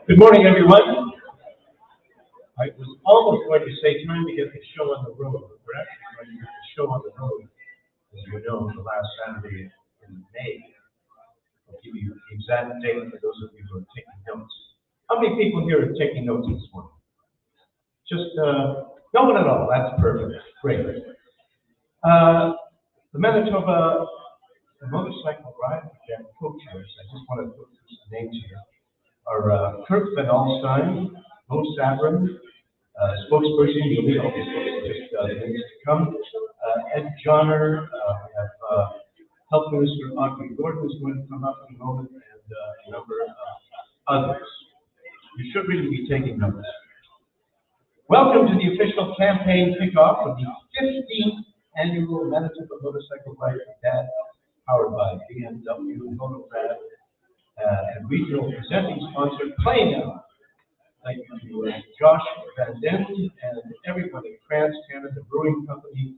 Good morning, everyone. I was almost going to say time to get the show on the road. We're actually going to get the show on the road, as you know, the last Saturday in May. I'll give you the exact date for those of you who are taking notes. How many people here are taking notes this morning? Just no one at all. That's perfect. Great. The Manitoba Motorcycle Ride co-chairs, I just want to put some names here, are Kirk Van Alstein, Mo Sabrin, spokesperson, you'll meet all these folks in just minutes to come. Ed Johnner, we have Health Minister Audrey Gordon is going to come up in a moment, and a number of others. You should really be taking notice. Welcome to the official campaign kickoff of the 15th Annual Manitoba Motorcycle Ride for Dad, powered by BMW, Motorrad, and regional presenting sponsor, Plano. Thank you to Josh Van Den and everyone at France Canada Brewing Company,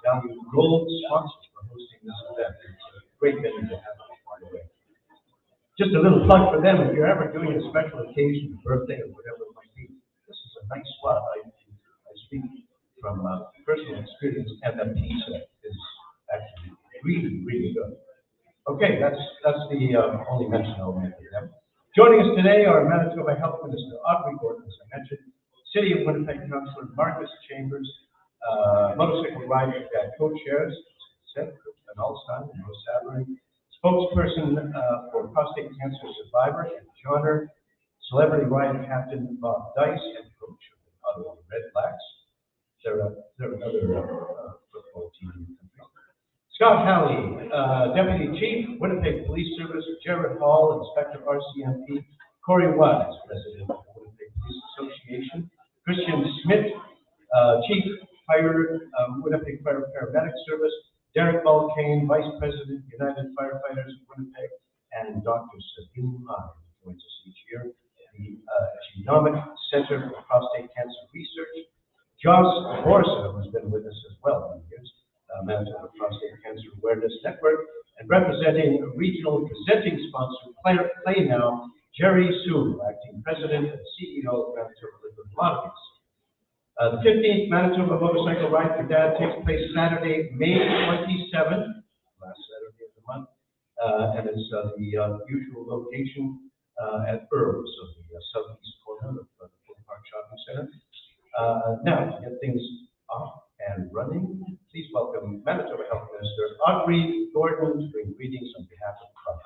Value Gold sponsors for hosting this event. It's a great venue to have, by the way. Just a little plug for them, if you're ever doing a special occasion, birthday or whatever it might be, this is a nice spot. I speak from personal experience, and the pizza is actually really, really good. Okay, that's the only mention I'll make of them. Joining us today are Manitoba Health Minister Audrey Gordon, as I mentioned, City of Winnipeg Councillor Marcus Chambers, Motorcycle Ride co-chairs, Seth Van Alstein and Mo Sabrin, spokesperson for prostate cancer survivor and Johnner, celebrity ride captain Bob Dice, and coach of the Ottawa Red Blacks. They're another football team in the country. Scott Halley, Deputy Chief, Winnipeg Police Service, Jared Hall, Inspector RCMP, Corey Wise, President of the Winnipeg Police Association, Christian Smith, Chief Fire, Winnipeg Fire Paramedic Service, Derek Balkane, Vice President, United Firefighters of Winnipeg, and Dr. Sabine Meyer, who joins us each year, the Genomic Center for Prostate Cancer Research, Joss Borsa, who's been with us as well for years, Manitoba Prostate Cancer Awareness Network, and representing regional presenting sponsor Play Now, Jerry Sue, acting president and CEO of Manitoba Liquid Commodities. The 15th Manitoba Motorcycle Ride for Dad takes place Saturday, May 27th, last Saturday of the month, and it's the usual location at Earls, so the southeast corner of the Full Park Shopping Center. Now, to get things off and running, please welcome Manitoba Health Minister Audrey Gordon to bring greetings on behalf of Christ.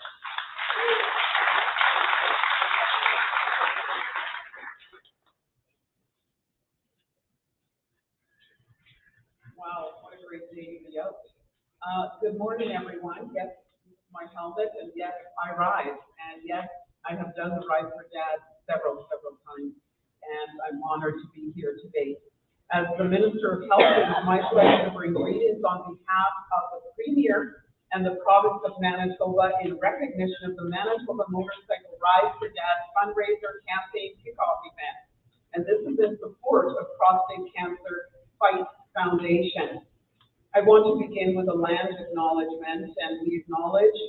Wow, what a great day to be out. Good morning, everyone. Yes, my helmet, and yes, I ride. And yes, I have done the Ride for Dad several times, and I'm honored to be here today. As the Minister of Health, it is my pleasure to bring greetings on behalf of the Premier and the province of Manitoba in recognition of the Manitoba Motorcycle Ride for Dad fundraiser campaign kickoff event. And this is in support of Prostate Cancer Fight Foundation. I want to begin with a land acknowledgement, and we acknowledge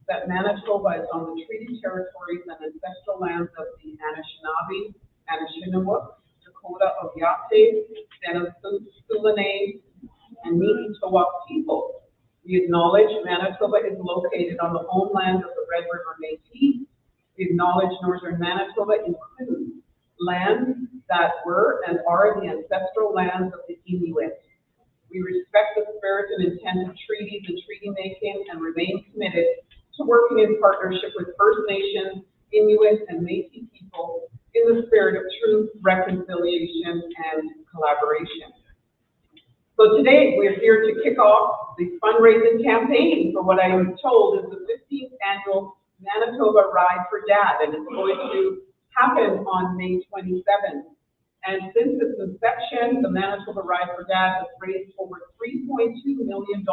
that Manitoba is on the treaty territories and ancestral lands of the Anishinaabe, Anishinaabe, Dakota, Oyaate, Dennisula and Niititawa people. We acknowledge Manitoba is located on the homeland of the Red River Métis. We acknowledge Northern Manitoba includes lands that were and are the ancestral lands of the Inuit. We respect the spirit and intent of treaties and treaty making and remain committed to working in partnership with First Nations, Inuit, and Métis people in the spirit of truth, reconciliation, and collaboration. So today we're here to kick off the fundraising campaign for what I am told is the 15th annual Manitoba Ride for Dad, and it's going to happen on May 27th. And since its inception, the Manitoba Ride for Dad has raised over $3.2 million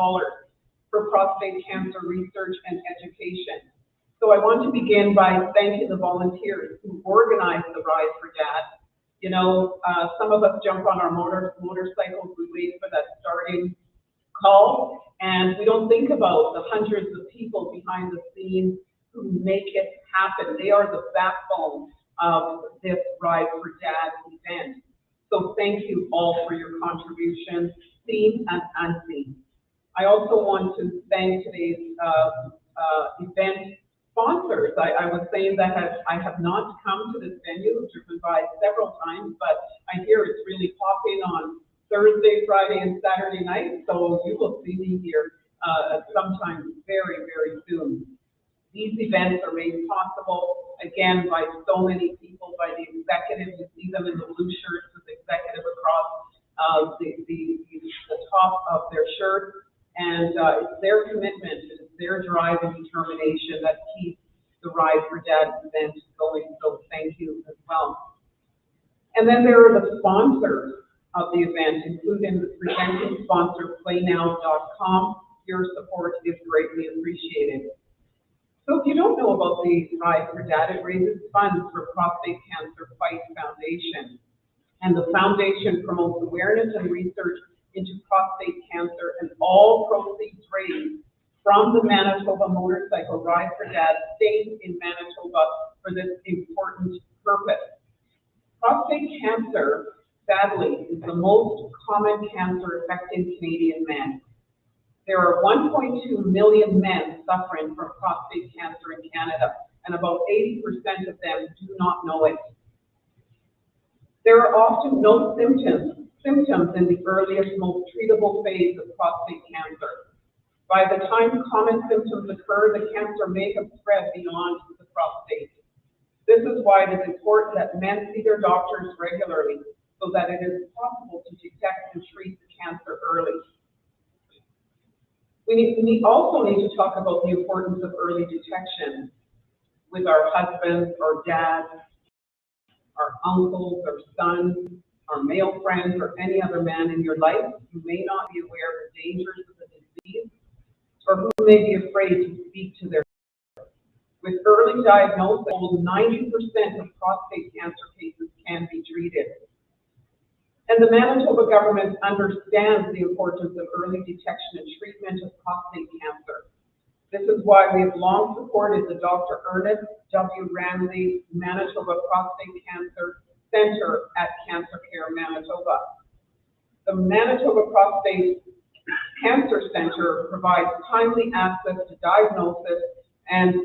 for prostate cancer research and education. So I want to begin by thanking the volunteers who organized the Ride for Dad. You know, some of us jump on our motorcycles, we wait for that starting call, and we don't think about the hundreds of people behind the scenes who make it happen. They are the backbone of this Ride for Dad event. So thank you all for your contributions, seen and unseen. I also want to thank today's event sponsors. I was saying that I have not come to this venue, driven by several times, but I hear it's really popping on Thursday, Friday, and Saturday night, so you will see me here sometime very, very soon. These events are made possible, again, by so many people, by the executives. You see them in the blue shirts with executive across the top of their shirt. And it's their commitment, it's their drive and determination that keeps the Ride for Dad event going. So thank you as well. And then there are the sponsors of the event, including the presenting sponsor, playnow.com. Your support is greatly appreciated. So if you don't know about the Ride for Dad, it raises funds for Prostate Cancer Fight Foundation. And the foundation promotes awareness and research into prostate cancer, and all proceeds raised from the Manitoba Motorcycle Ride for Dad stay in Manitoba for this important purpose. Prostate cancer, sadly, is the most common cancer affecting Canadian men. There are 1.2 million men suffering from prostate cancer in Canada, and about 80% of them do not know it. There are often no symptoms in the earliest, most treatable phase of prostate cancer. By the time common symptoms occur, the cancer may have spread beyond the prostate. This is why it is important that men see their doctors regularly so that it is possible to detect and treat the cancer early. We also need to talk about the importance of early detection with our husbands, our dads, our uncles, our sons, our male friends, or any other man in your life who may not be aware of the dangers of the disease, or who may be afraid to speak to their. With early diagnosis, 90% of prostate cancer cases can be treated. And the Manitoba government understands the importance of early detection and treatment of prostate cancer. This is why we have long supported the Dr. Ernest W. Ramsay Manitoba Prostate Cancer Center at Cancer Care Manitoba. The Manitoba Prostate Cancer Center provides timely access to diagnosis and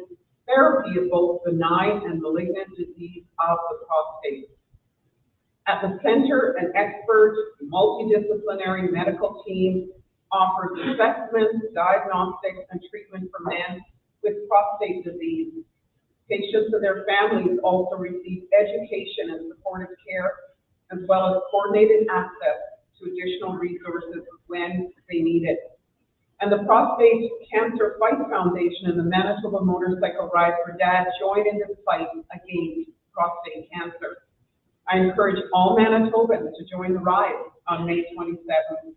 therapy of both benign and malignant disease of the prostate. At the center, an expert, multidisciplinary medical team offers assessments, diagnostics, and treatment for men with prostate disease. Patients and their families also receive education and supportive care, as well as coordinated access to additional resources when they need it. And the Prostate Cancer Fight Foundation and the Manitoba Motorcycle Ride for Dad join in this fight against prostate cancer. I encourage all Manitobans to join the ride on May 27th,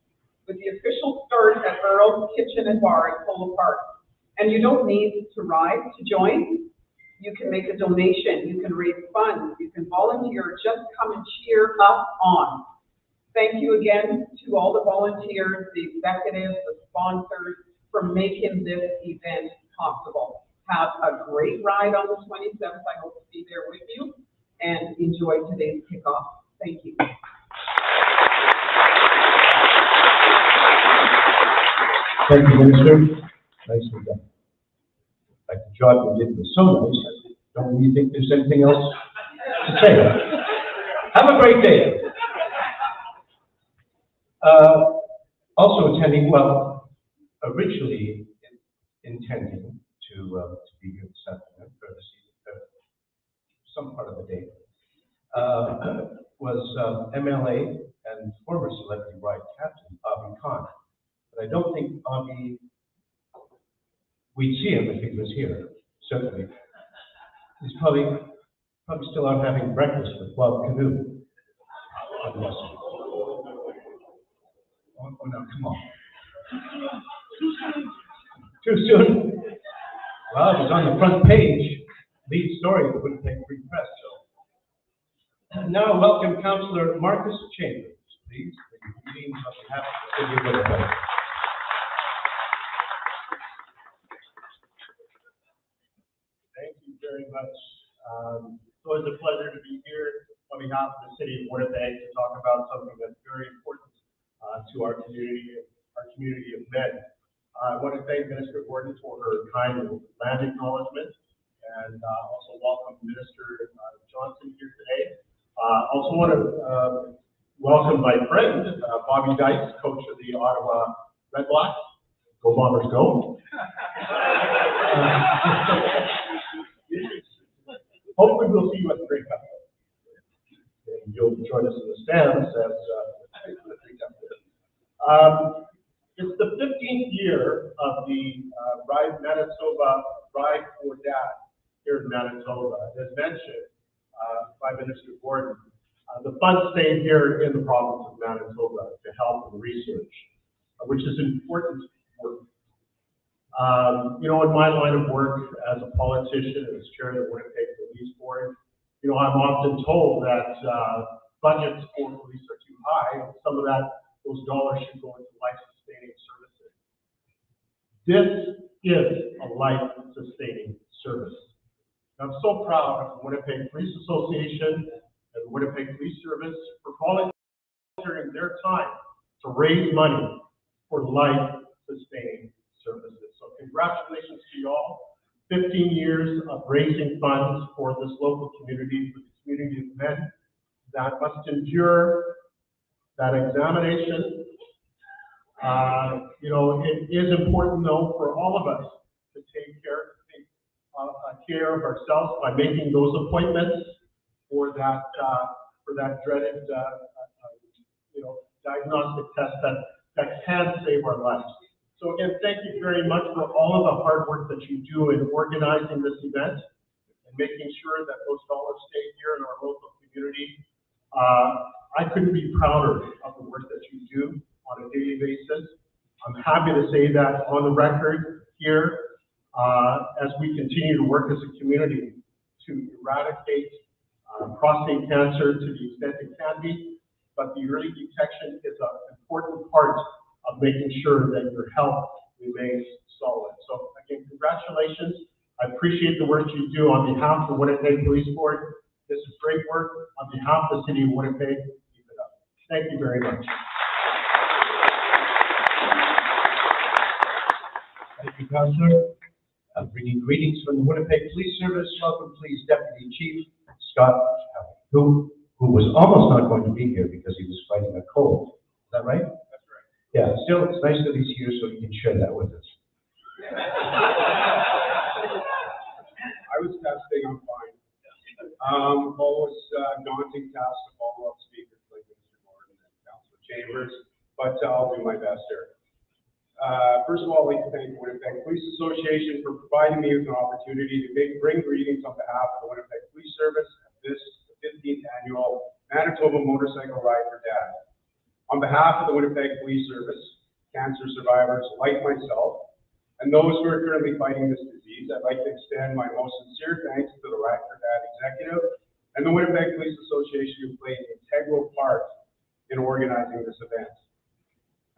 with the official start at Earl's Kitchen and Bar in Polo Park. And you don't need to ride to join. You can make a donation, you can raise funds, you can volunteer, just come and cheer us on. Thank you again to all the volunteers, the executives, the sponsors for making this event possible. Have a great ride on the 27th. I hope to be there with you and enjoy today's kickoff. Thank you. Thank you, Minister. Nicely done. Like the job you did was so nice. I don't really think there's anything else to say. Have a great day. Also attending, well, originally intending to be here this afternoon for some part of the day, was MLA and former celebrity ride captain Bobby Khan. But I don't think Bobby, we'd see him if he was here, certainly. He's probably still out having breakfast with Bob Canoe. Oh, no, come on. Too soon? Well, it was on the front page, lead story of the Winnipeg Free Press. So. Now, welcome Councillor Marcus Chambers, please. Greetings on behalf of the City of Winnipeg. Thank you very much. It's always a pleasure to be here on behalf of the City of Winnipeg to talk about something that's very important to our community of men. I want to thank Minister Gordon for her kind land acknowledgement, and also welcome Minister Johnson here today. Also want to welcome my friend, Bobby Dice, coach of the Ottawa Red Blacks. Go Bombers, go. Hopefully we'll see you at the Great Cup. And you'll join us in the stands as the Great Cup. It's the 15th year of the Ride Manitoba Ride for Dad here in Manitoba. As mentioned by Minister Gordon, the funds stay here in the province of Manitoba to help with research, which is important work. In my line of work as a politician and as chair of the Winnipeg Police Board, I'm often told that budgets for police are too high, and some of those dollars should go into life-sustaining services. This is a life-sustaining service. And I'm so proud of the Winnipeg Police Association and the Winnipeg Police Service for volunteering their time to raise money for life-sustaining services. So congratulations to you all. 15 years of raising funds for this local community, for the community of men that must endure that examination. It is important though for all of us to take care of ourselves by making those appointments for that dreaded diagnostic test that can save our lives. So again, thank you very much for all of the hard work that you do in organizing this event and making sure that those dollars stay here in our local community. I couldn't be prouder of the work that you do on a daily basis. I'm happy to say that on the record here, as we continue to work as a community to eradicate prostate cancer to the extent it can be, but the early detection is an important part of making sure that your health remains solid. So again, congratulations. I appreciate the work you do on behalf of the Winnipeg Police Board. This is great work on behalf of the City of Winnipeg. Keep it up. Thank you very much. Thank you, Councillor. Bringing greetings from the Winnipeg Police Service. Welcome, please, Deputy Chief Scott, who was almost not going to be here because he was fighting a cold. Is that right? That's right. Yeah, still, it's nice that he's here so he can share that with us. I was testing, I'm fine. Always daunting task to follow up speakers like Mr. Gordon and Councillor Chambers, but I'll do my best here. First of all, I'd like to thank the Winnipeg Police Association for providing me with an opportunity to bring greetings on behalf of the Winnipeg Police Service at this 15th Annual Manitoba Motorcycle Ride for Dad. On behalf of the Winnipeg Police Service, cancer survivors like myself, and those who are currently fighting this disease, I'd like to extend my most sincere thanks to the Ride for Dad executive and the Winnipeg Police Association who played an integral part in organizing this event.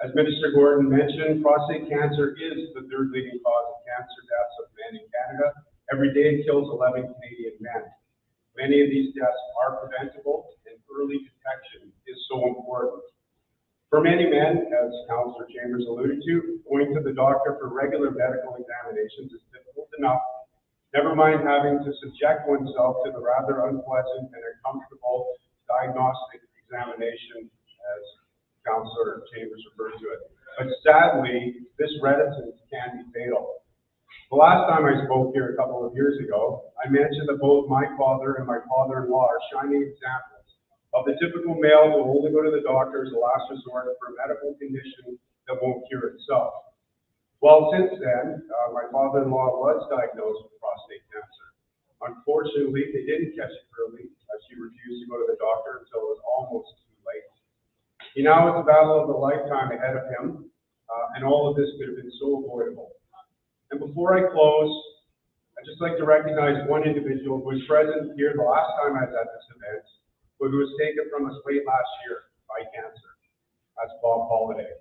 As Minister Gordon mentioned, prostate cancer is the third leading cause of cancer deaths of men in Canada. Every day it kills 11 Canadian men. Many of these deaths are preventable, and early detection is so important. For many men, as Councillor Chambers alluded to, going to the doctor for regular medical examinations is difficult enough, never mind having to subject oneself to the rather unpleasant and uncomfortable diagnostic examination, as Councillor Chambers referred to it. But sadly, this reticence can be fatal. The last time I spoke here a couple of years ago, I mentioned that both my father and my father-in-law are shining examples of the typical male who will only go to the doctor as a last resort for a medical condition that won't cure itself. Well, since then, my father-in-law was diagnosed with prostate cancer. Unfortunately, they didn't catch it early, as he refused to go to the doctor until it was almost too late. He now has a battle of a lifetime ahead of him, and all of this could have been so avoidable. And before I close, I'd just like to recognize one individual who was present here the last time I was at this event, but who was taken from us late last year by cancer. That's Bob Holiday.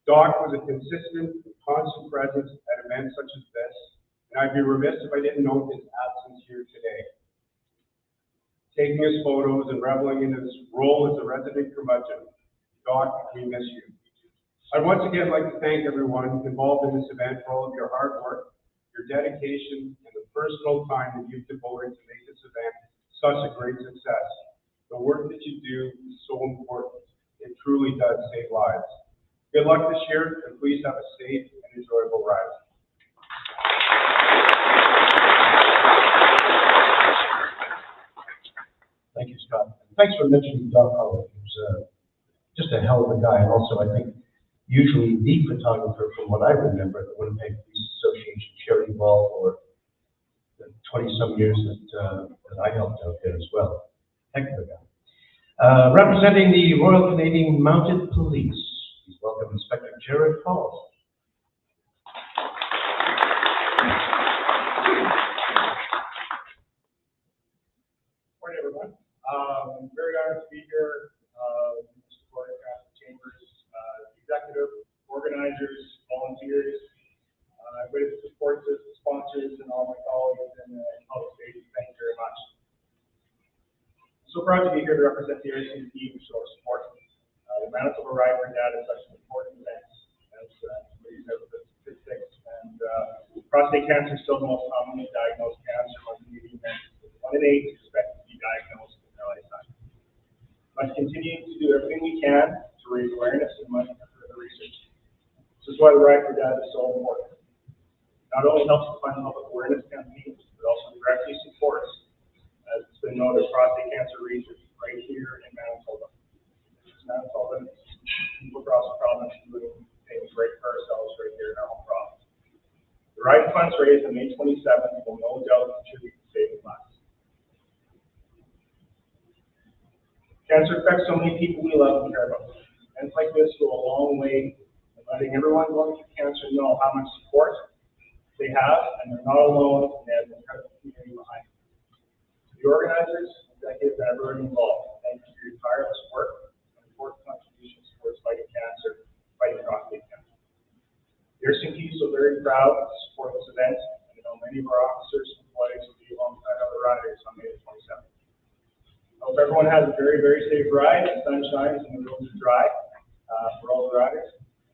Doc was a consistent, constant presence at events such as this, and I'd be remiss if I didn't note his absence here today. Taking his photos and reveling in his role as a resident curmudgeon. Doc, we miss you. I'd once again like to thank everyone involved in this event for all of your hard work, your dedication, and the personal time that you've devoted to make this event such a great success. The work that you do is so important. It truly does save lives. Good luck this year, and please have a safe and enjoyable ride. Thank you, Scott. Thanks for mentioning Doc Holiday. He was just a hell of a guy. And also, I think, usually the photographer, from what I remember, at the Winnipeg Police Association charity ball for the 20-some years that I helped out there as well. Heck of a guy. Representing the Royal Canadian Mounted Police, please welcome Inspector Jared Hall. Morning, everyone. Very honored to be here. Supporting Councillor Chambers, executive, organizers, volunteers, everybody that supports us, sponsors, and all my colleagues in public safety. Thank you very much. So proud to be here to represent the RCMP and show our support. The Manitoba Ride for Dad is such an important event, as everybody knows the statistics. And prostate cancer is still the most commonly diagnosed cancer among Canadian men. 1 in 8 is expected to be diagnosed in their lifetime. Let's continue to do everything we can to raise awareness and money for further research. This is why the Ride for Dad is so important. Not only helps to fund public awareness campaigns, but also directly supports, as it's been noted, prostate cancer research right here in Manitoba. Manitoba, people across the province doing things right for ourselves right here in our home province. The Ride funds raised on May 27th will no doubt contribute to saving lives. Cancer affects so many people we love and care about. Events like this go a long way in letting everyone going through cancer know how much support they have, and they're not alone, and they have an incredible community behind them. To the organizers, executives, and everyone involved, thank you for your tireless work and important contributions towards fighting cancer, fighting prostate cancer. The RCMP is so very proud to support this event, and I know many of our officers and employees will be alongside other riders on May 27th. I hope everyone has a very, very safe ride. The sun shines and the roads are dry for all the riders.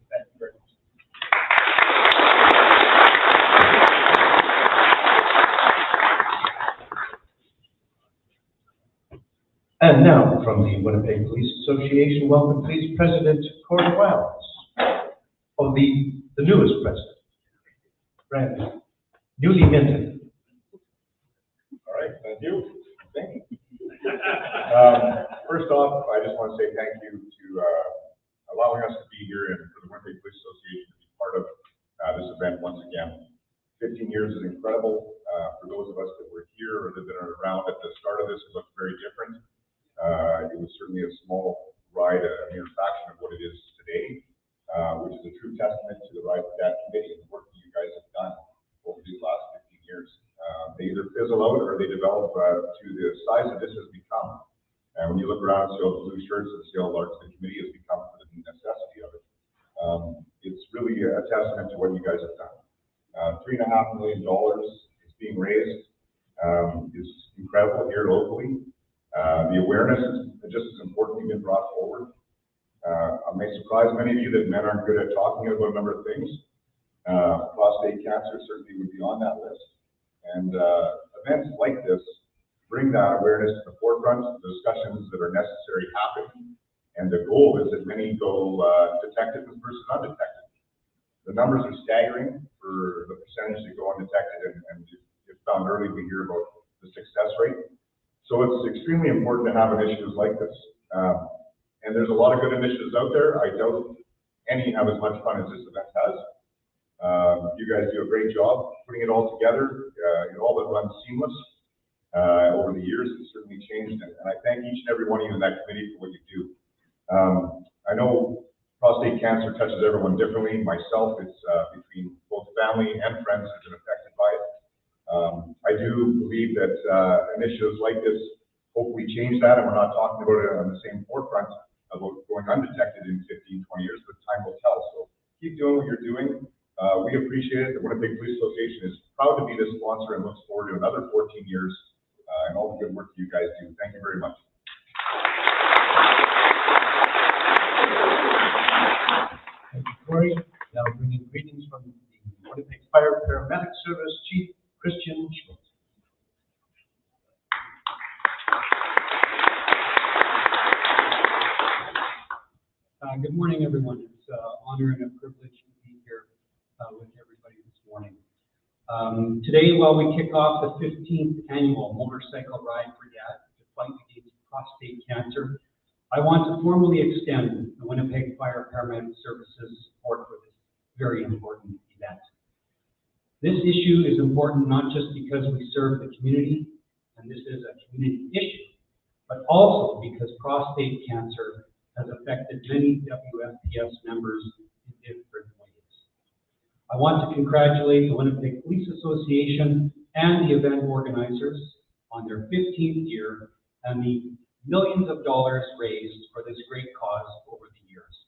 Thank you very much. And now, from the Winnipeg Police Association, welcome please President Corey Wiles. Oh, the newest president. Brand new. Newly minted. All right, thank you. First off, I just want to say thank you to allowing us to be here and for the Winnipeg Police Association to be part of this event once again. 15 years is incredible. For those of us that were here or that are around at the start of this, it looks very different. It was certainly a small ride, a mere fraction of what it is today, which is a true testament to the Ride for Dad committee and the work that you guys have done over these last 15 years. They either fizzle out or they develop to the size that this has become. And when you look around, see all the blue shirts and see how large the committee has become for the necessity of it, it's really a testament to what you guys have done. $3.5 million is being raised, is incredible here locally. The awareness is just as importantly been brought forward. I may surprise many of you that men aren't good at talking about a number of things. Prostate cancer certainly would be on that list. And events like this bring that awareness to the forefront. The discussions that are necessary happen. And the goal is that many go detected versus undetected. The numbers are staggering for the percentage that go undetected, and if found early, we hear about the success rate. So it's extremely important to have initiatives like this. And there's a lot of good initiatives out there. I doubt any have as much fun as this event has. You guys do a great job putting it all together. It all but runs seamless. Over the years, it's certainly changed, and I thank each and every one of you in that committee for what you do. I know prostate cancer touches everyone differently. Myself, it's between both family and friends that have been affected by it. I do believe that initiatives like this hopefully change that, and we're not talking about it on the same forefront about going undetected in 15, 20 years, but time will tell. So keep doing what you're doing. We appreciate it. The Winnipeg Police Association is proud to be the sponsor and looks forward to another 14 years and all the good work you guys do. Thank you very much. Thank you, Corey. Now bringing greetings from the Winnipeg Fire Paramedic Service Chief Christian Schmidt. Good morning, everyone. It's an honor and a privilege to be here with everybody this morning. Today, while we kick off the 15th Annual Motorcycle Ride for Dad to fight against prostate cancer, I want to formally extend the Winnipeg Fire Paramedic Services support for this very important event. This issue is important not just because we serve the community, and this is a community issue, but also because prostate cancer has affected many WFPS members in different ways. I want to congratulate the Winnipeg Police Association and the event organizers on their 15th year and the millions of dollars raised for this great cause over the years.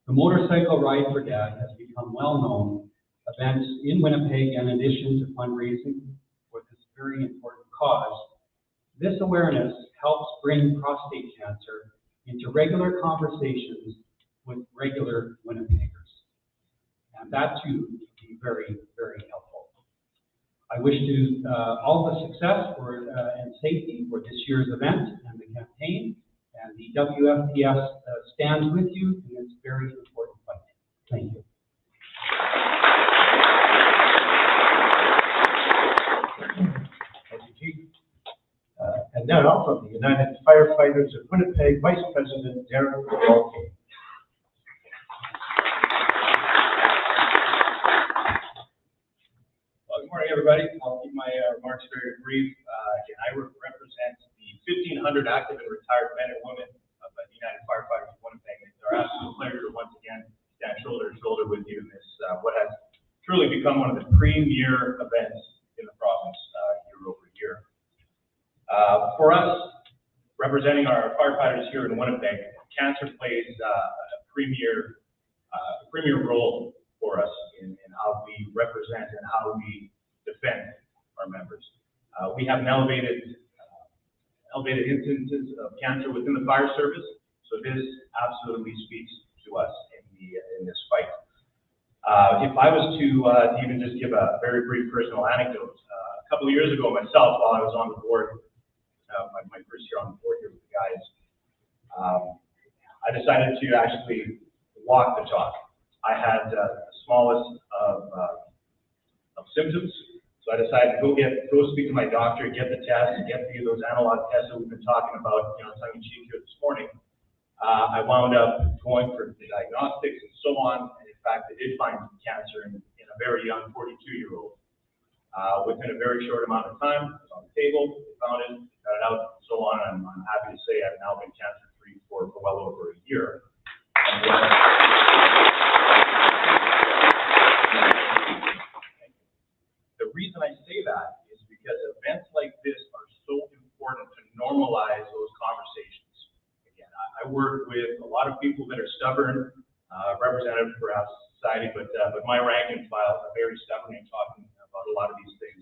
The Motorcycle Ride for Dad has become well-known event in Winnipeg, and in addition to fundraising for this very important cause, this awareness helps bring prostate cancer into regular conversations with regular Winnipeggers. And that too can be very, very helpful. I wish to all the success and safety for this year's event and the campaign, and the WFPS stands with you in this very important fight. Thank you. Thank you, Chief. And now from the United Firefighters of Winnipeg, Vice President Derek Walke. Well, good morning, everybody. I'll keep my remarks very brief. Again, I represent the 1,500 active and retired men and women of the United Firefighters of Winnipeg. It's our absolute pleasure to once again stand shoulder to shoulder with you in this, what has truly become one of the premier events in the province year over year. For us, representing our firefighters here in Winnipeg, cancer plays a premier role for us in how we represent and how we defend our members. We have an elevated instances of cancer within the fire service, so this absolutely speaks to us in this fight. If I was to even just give a very brief personal anecdote, a couple of years ago myself, while I was on the board, my first year on the board here with the guys, I decided to actually walk the talk. I had the smallest of symptoms, so I decided to go speak to my doctor, get the test, get those analog tests that we've been talking about, tongue in cheek here this morning. I wound up going for the diagnostics and so on, and in fact, I did find cancer in a very young 42-year-old. Within a very short amount of time, it was on the table, we found it, got it out, and so on. I'm happy to say I've now been cancer-free for well over a year. The reason I say that is because events like this are so important to normalize those conversations. Again, I work with a lot of people that are stubborn, representative perhaps society, but my rank and file are very stubborn in talking about a lot of these things.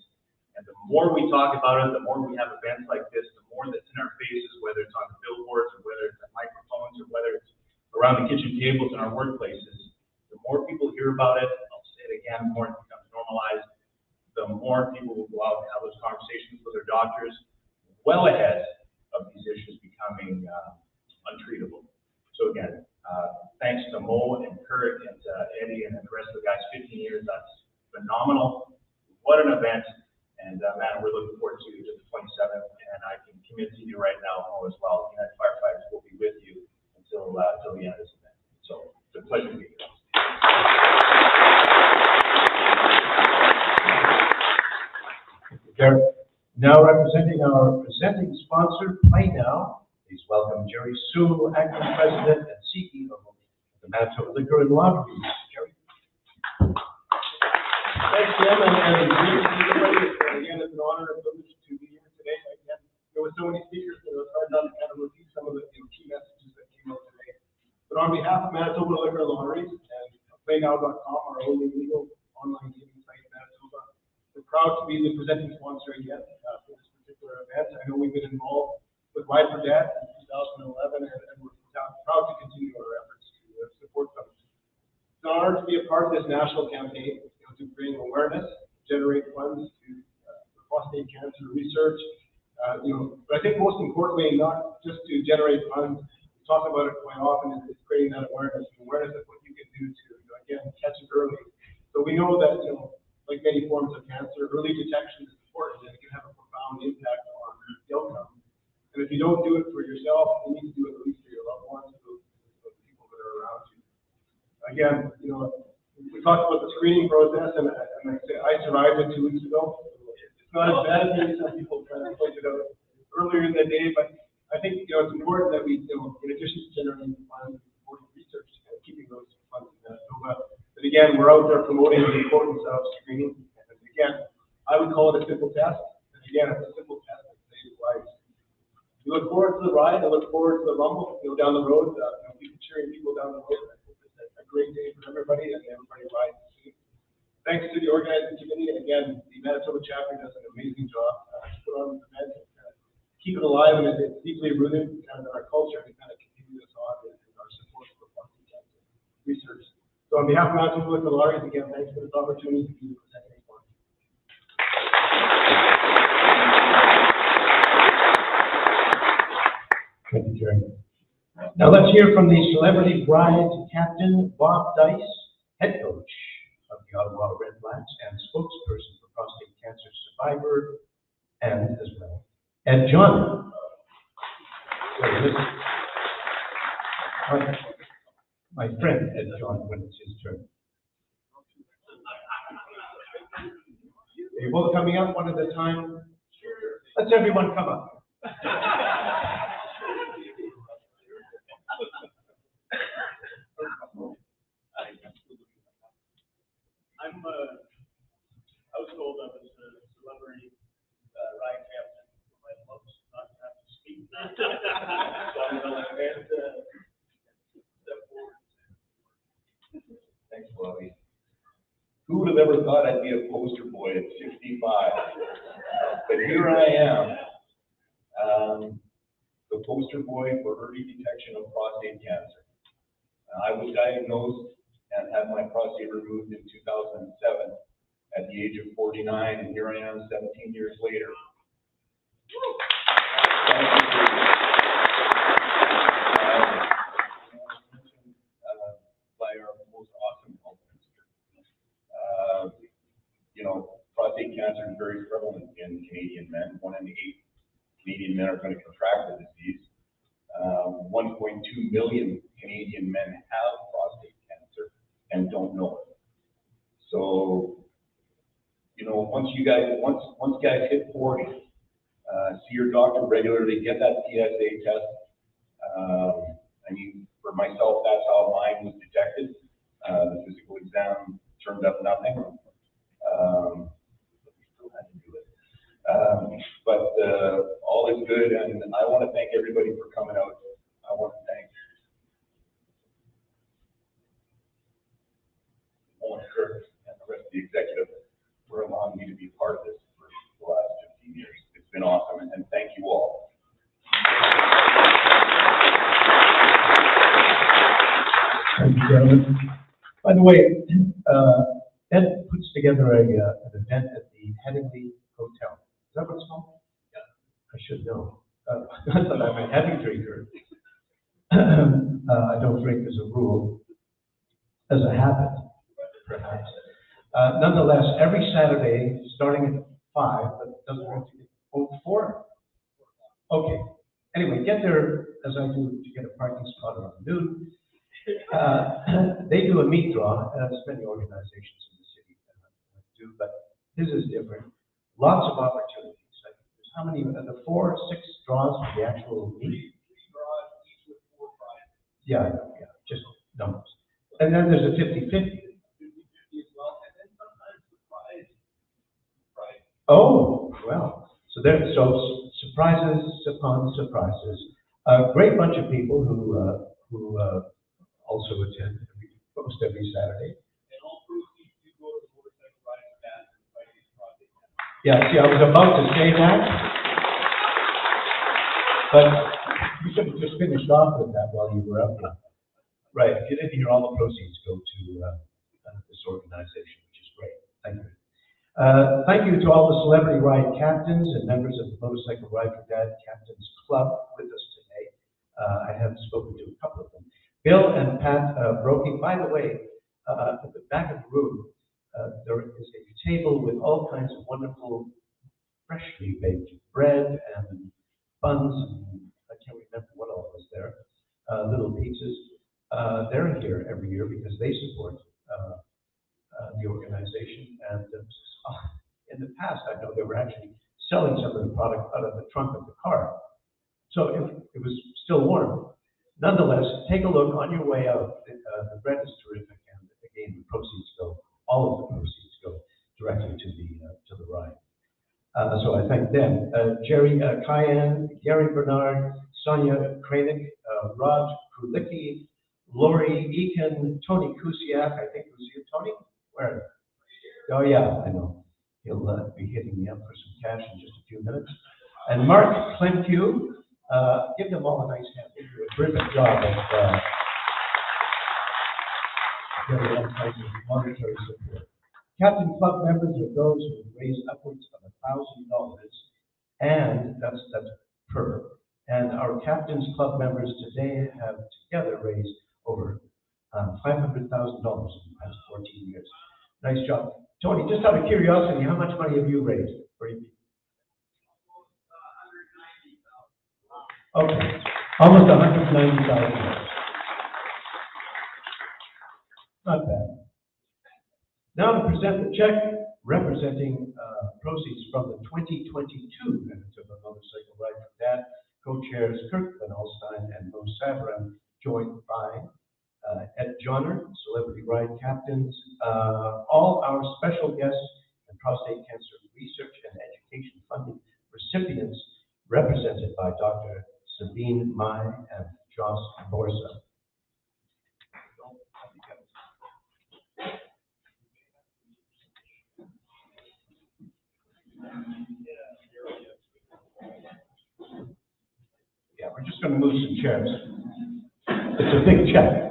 And the more we talk about it, the more we have events like this, the more that's in our faces, whether it's on the billboards or whether it's at microphones or whether it's around the kitchen tables in our workplaces, the more people hear about it, I'll say it again, the more it becomes normalized, the more people will go out and have those conversations with their doctors, well ahead of these issues becoming untreatable. So again, thanks to Mo and Kurt and Eddie and the rest of the guys, 15 years, that's phenomenal. What an event. And man, we're looking forward to the 27th, and I can commit to you right now, Mo, as well. United Firefighters will be with you until the end of this event. So it's a pleasure to be here. Now representing our presenting sponsor, Play Now, please welcome Jerry Sewell, Acting President and CEO of the Manitoba Liquor and Lotteries. Jerry. Thanks, Jim, and everybody. Again, it's an honor and privilege to be here today. Again, there were so many speakers, so it's hard not to kind of repeat some of the key messages that came out today. But on behalf of Manitoba Liquor and Lotteries and PlayNow.com, our only legal online gaming site in Manitoba, we're proud to be the presenting sponsor again for this particular event. I know we've been involved with Ride for Dad in 2011, and we're proud to continue our efforts to support them. It's an honor to be a part of this national campaign, to bring awareness, generate funds for prostate cancer research. But I think most importantly, not just to generate funds, we talk about it quite often, is creating that awareness of what you can do to, again, catch it early. So we know that, like many forms of cancer, early detection is important, and it can have a profound impact on the outcome. And if you don't do it for yourself, you need to do it at least for your loved ones, for the people that are around you. Again, we talked about the screening process, and I survived it 2 weeks ago. It's not as bad as maybe some people kind of pointed out earlier in the day, but I think it's important that we, in addition to generating funds and supporting research, keeping those funds in Manitoba. But again, we're out there promoting the importance of screening. And again, I would call it a simple test. And again, it's a simple test that saves lives. We look forward to the ride. I look forward to the rumble, down the road. People cheering people down the road. I hope it's a great day for everybody, and everybody rides safe. Thanks to the organizing committee, and again, the Manitoba chapter does an amazing job to put on this event, keep it alive, and it's deeply rooted in our culture to kind of continue this on and our support for prostate cancer research. So on behalf of Manitoba Liquor and Lotteries, again, thanks for this opportunity to be the presenting sponsor. Thank you, Jerry. Now let's hear from the Celebrity Bride Captain, Bob Dice, head coach of the Ottawa Red Blacks and spokesperson for prostate cancer survivor, and as well, Ed John. My friend Ed John, when it's his turn. Are you both coming up one at a time? Sure. Let's everyone come up. I was told I was a celebrity ride captain. My folks not to have to speak. So I'm going to let Ed step forward. Thanks, Bobby. Who would have ever thought I'd be a poster boy at 65? But here I am, the poster boy for early detection of prostate cancer. I was diagnosed and had my prostate removed in 2007 at the age of 49, and here I am 17 years later. By our most awesome health minister. Prostate cancer is very prevalent in Canadian men. 1 in 8 Canadian men are going to contract the disease. 1.2 million Canadian men have prostate cancer and don't know it. So, once guys hit 40, see your doctor regularly, get that PSA test. For myself, that's how mine was detected. The physical exam turned up nothing. Still had to do it. But all is good, and I want to thank everybody for coming out. I want to thank Owen Kirk and the rest of the executive for allowing me to be part of this for the last 15 years. It's been awesome, and thank you all. By the way, Ed puts together an event at the Headingley Hotel. Is that what it's called? Yeah. I should know. Not that I'm a heavy drinker. I don't drink as a rule, as a habit, perhaps. Nonetheless, every Saturday, starting at 5, but doesn't have to get 4. Okay. Anyway, get there as I do to get a parking spot around noon. They do a meat draw, as many organizations in the city do, but his is different. Lots of opportunities. Like, there's how many? The 4 or 6 draws for the actual meat. Yeah, just numbers. And then there's a 50-50. Oh, well, so surprises upon surprises. A great bunch of people who also attend almost every Saturday. And all proceeds do go to motorcycle riding fans and fighting prostate cancer. Yeah, see, I was about to say that, but you should have just finished off with that while you were up there. Right, if you didn't hear, all the proceeds go to this organization, which is great. Thank you. Thank you to all the celebrity ride captains and members of the Motorcycle Ride for Dad Captains Club with us today. I have spoken to a couple of them. Bill and Pat Brokey. By the way, at the back of the room, there is a table with all kinds of wonderful, freshly baked bread and buns, and I can't remember what all was there, little pizzas. They're here every year because they support the organization. And in the past, I know they were actually selling some of the product out of the trunk of the car. So it was still warm. Nonetheless, take a look on your way out. The bread is terrific, and again, all of the proceeds go directly to the ride. So I thank them. Jerry Cayenne, Gary Bernard, Sonia Kranick, Rod Krulicki, Lori Eakin, Tony Kusiak. I think was you, Tony? Where? Oh yeah, I know. He'll be hitting me up for some cash in just a few minutes. And Mark Klempew. Give them all a nice hand. They do a terrific job of getting all kinds of monetary support. Captain Club members are those who have raised upwards of $1,000, and that's per. And our Captains Club members today have together raised over $500,000 in the past 14 years. Nice job. Tony, just out of curiosity, how much money have you raised for you? Okay, almost $190,000. Not bad. Now to present the check representing proceeds from the 2022 Manitoba Motorcycle Ride for Dad, co-chairs Kirk Van Alstein and Mo Savran, joined by Ed Johnner, Celebrity Ride Captains, all our special guests and prostate cancer research and education funding recipients, represented by Dr. Sabine Mai and Joss Borsa. Yeah, we're just going to move some chairs. It's a big check.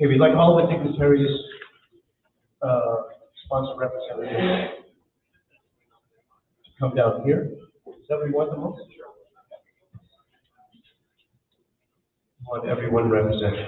Okay, we'd like all the dignitaries, sponsor representatives, to come down here. Is that what you want the most? We want everyone represented.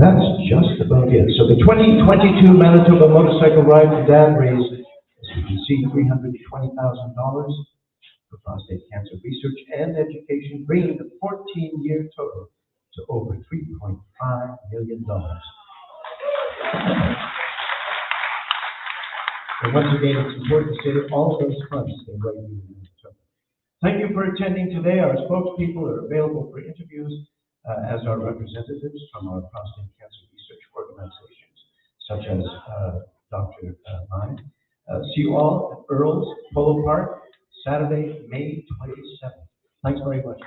That's just about it. So the 2022 Manitoba Motorcycle Ride for Dad raised, as you can see, $320,000 for prostate cancer research and education, bringing the 14-year total to over $3.5 million. And once again, it's important to say that all of those funds stay right here in Manitoba. Thank you for attending today. Our spokespeople are available for interviews as our representatives from our prostate cancer research organizations, such as Dr. Mine. See you all at Earl's Polo Park, Saturday, May 27th. Thanks very much.